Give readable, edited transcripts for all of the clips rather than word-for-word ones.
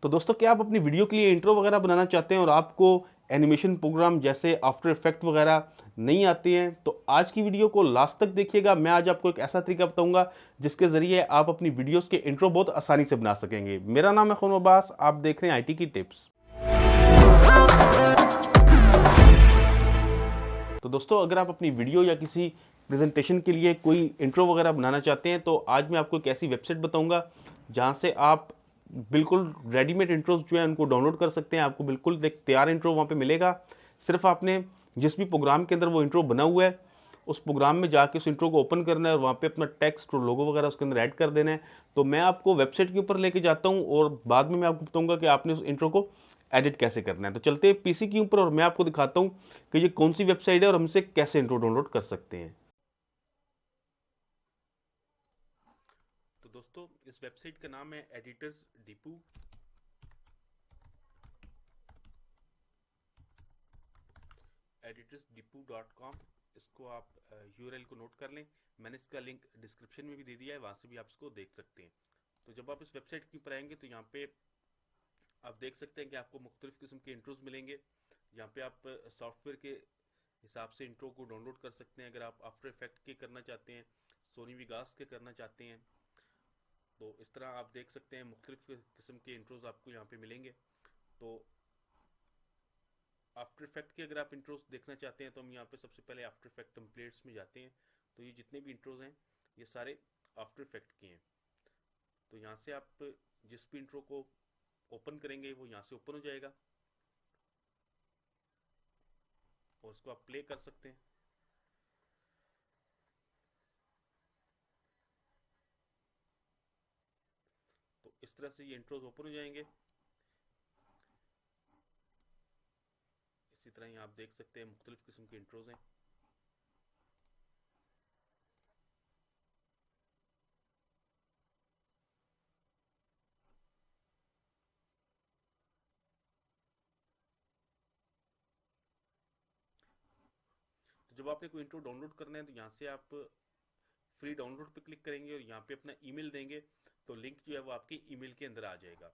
तो दोस्तों, क्या आप अपनी वीडियो के लिए इंट्रो वगैरह बनाना चाहते हैं और आपको एनिमेशन प्रोग्राम जैसे आफ्टर इफेक्ट वगैरह नहीं आती हैं, तो आज की वीडियो को लास्ट तक देखिएगा। मैं आज आपको एक ऐसा तरीका बताऊंगा जिसके ज़रिए आप अपनी वीडियोस के इंट्रो बहुत आसानी से बना सकेंगे। मेरा नाम है खुन अब्बास, आप देख रहे हैं आईटी की टिप्स। तो दोस्तों, अगर आप अपनी वीडियो या किसी प्रेजेंटेशन के लिए कोई इंट्रो वगैरह बनाना चाहते हैं, तो आज मैं आपको एक ऐसी वेबसाइट बताऊंगा जहां से आप बिल्कुल रेडीमेड इंट्रोज जो है उनको डाउनलोड कर सकते हैं। आपको बिल्कुल एक तैयार इंट्रो वहां पे मिलेगा। सिर्फ आपने जिस भी प्रोग्राम के अंदर वो इंट्रो बना हुआ है, उस प्रोग्राम में जाके उस इंट्रो को ओपन करना है और वहाँ पे अपना टेक्स्ट और लोगो वगैरह उसके अंदर ऐड कर देना है। तो मैं आपको वेबसाइट के ऊपर लेके जाता हूँ और बाद में मैं आपको बताऊंगा कि आपने उस इंट्रो को एडिट कैसे करना है। तो चलते हैं पीसी के ऊपर और मैं आपको दिखाता हूँ कि ये कौन सी वेबसाइट है और हमसे कैसे इंट्रो डाउनलोड कर सकते हैं। तो दोस्तों, इस वेबसाइट का नाम है एडिटर्स डिपू। editorsdipu.com। इसको आप यूआरएल को नोट कर लें। मैंने इसका लिंक डिस्क्रिप्शन में भी दे दिया है, वहाँ से भी आप इसको देख सकते हैं। तो जब आप इस वेबसाइट के ऊपर आएंगे तो यहाँ पे आप देख सकते हैं कि आपको मुख्तलिफ किस्म के इंट्रोज मिलेंगे। यहाँ पे आप सॉफ्टवेयर के हिसाब से इंट्रो को डाउनलोड कर सकते हैं। अगर आप आफ्टर इफेक्ट के करना चाहते हैं, सोनी विगास के करना चाहते हैं, तो इस तरह आप देख सकते हैं मुख्तलिफ किस्म के इंट्रोज आपको यहाँ पे मिलेंगे। तो आफ्टर इफेक्ट के अगर आप इंट्रोज देखना चाहते हैं तो हम यहाँ पे सबसे पहले आफ्टर इफेक्ट टेम्पलेट्स में जाते हैं। तो ये जितने भी इंट्रोज हैं ये सारे आफ्टर इफेक्ट के हैं। तो यहाँ से आप जिस भी इंट्रो को ओपन करेंगे वो यहाँ से ओपन हो जाएगा और उसको आप प्ले कर सकते हैं। तो इस तरह से ये इंट्रोज ओपन हो जाएंगे। इसी तरह यहाँ आप देख सकते हैं मुख्तलिफ किस्म के इंट्रोज हैं। तो जब आपने कोई इंट्रो डाउनलोड करना है तो यहाँ से आप फ्री डाउनलोड पे क्लिक करेंगे और यहाँ पे अपना ईमेल देंगे तो लिंक जो है वो आपके ईमेल के अंदर आ जाएगा।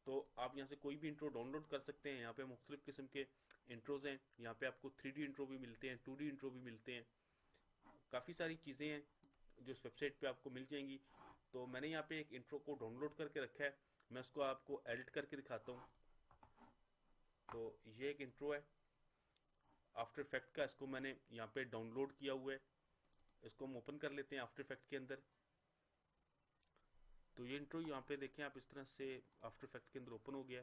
तो आप यहाँ से कोई भी इंट्रो डाउनलोड कर सकते हैं। यहाँ पे मुख्तलिफ किस्म के इंट्रोज हैं। यहाँ पे आपको 3D इंट्रो भी मिलते हैं, 2D इंट्रो भी मिलते हैं। काफ़ी सारी चीज़ें हैं जो इस वेबसाइट पे आपको मिल जाएंगी। तो मैंने यहाँ पे एक इंट्रो को डाउनलोड करके रखा है, मैं उसको आपको एडिट करके दिखाता हूँ। तो ये एक इंट्रो है आफ्टर इफेक्ट का, इसको मैंने यहाँ पे डाउनलोड किया हुआ है। इसको हम ओपन कर लेते हैं आफ्टर इफेक्ट के अंदर। तो ये इंट्रो यहाँ पे देखें आप, इस तरह से आफ्टर इफेक्ट के अंदर ओपन हो गया।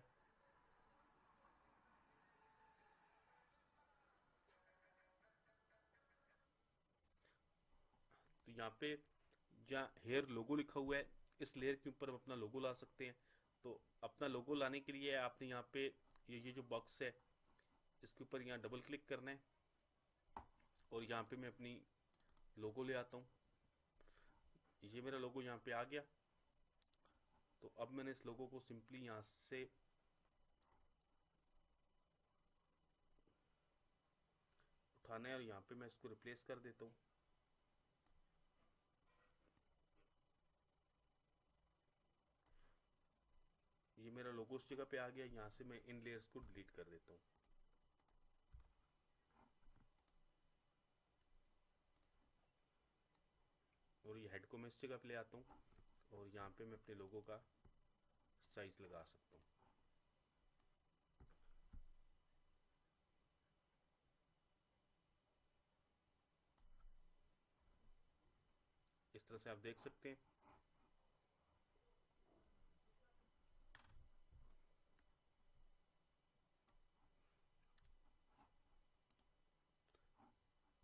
तो यहाँ पे जहाँ हेयर लोगो लिखा हुआ है, इस लेयर के ऊपर हम अपना लोगो ला सकते हैं। तो अपना लोगो लाने के लिए आपने यहाँ पे ये जो बॉक्स है इसके ऊपर यहाँ डबल क्लिक करना है और यहाँ पे मैं अपनी लोगो ले आता हूँ। ये मेरा लोगो यहाँ पे आ गया। तो अब मैंने इस लोगो को सिंपली यहाँ से उठाना है और यहाँ पे मैं इसको रिप्लेस कर देता हूँ। ये मेरा लोगो उस जगह पे आ गया। यहाँ से मैं इन लेयर्स को डिलीट कर देता हूँ। और ये हेड को मैं इस जगह पे ले आता हूँ और यहाँ पे मैं अपने लोगो का साइज लगा सकता हूँ। इस तरह से आप देख सकते हैं।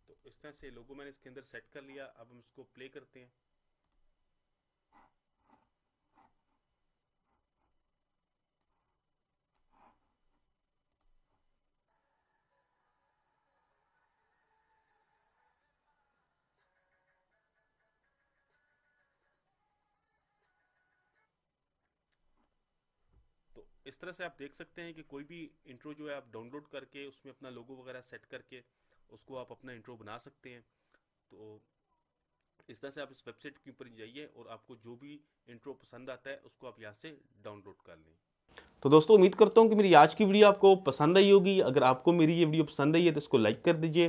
तो इस तरह से लोगो मैंने इसके अंदर सेट कर लिया। अब हम इसको प्ले करते हैं। तो इस तरह से आप देख सकते हैं कि कोई भी इंट्रो जो है आप डाउनलोड करके उसमें अपना लोगो वगैरह सेट करके उसको आप अपना इंट्रो बना सकते हैं। तो इस तरह से आप इस वेबसाइट के ऊपर जाइए और आपको जो भी इंट्रो पसंद आता है उसको आप यहाँ से डाउनलोड कर लें। तो दोस्तों उम्मीद करता हूँ कि मेरी आज की वीडियो आपको पसंद आई होगी। अगर आपको मेरी ये वीडियो पसंद आई है तो इसको लाइक कर दीजिए।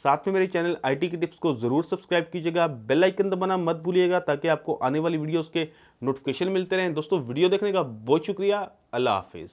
साथ में मेरे चैनल IT की टिप्स को ज़रूर सब्सक्राइब कीजिएगा। बेल आइकन दबाना मत भूलिएगा ताकि आपको आने वाली वीडियोस के नोटिफिकेशन मिलते रहें। दोस्तों वीडियो देखने का बहुत शुक्रिया। अल्लाह हाफिज़।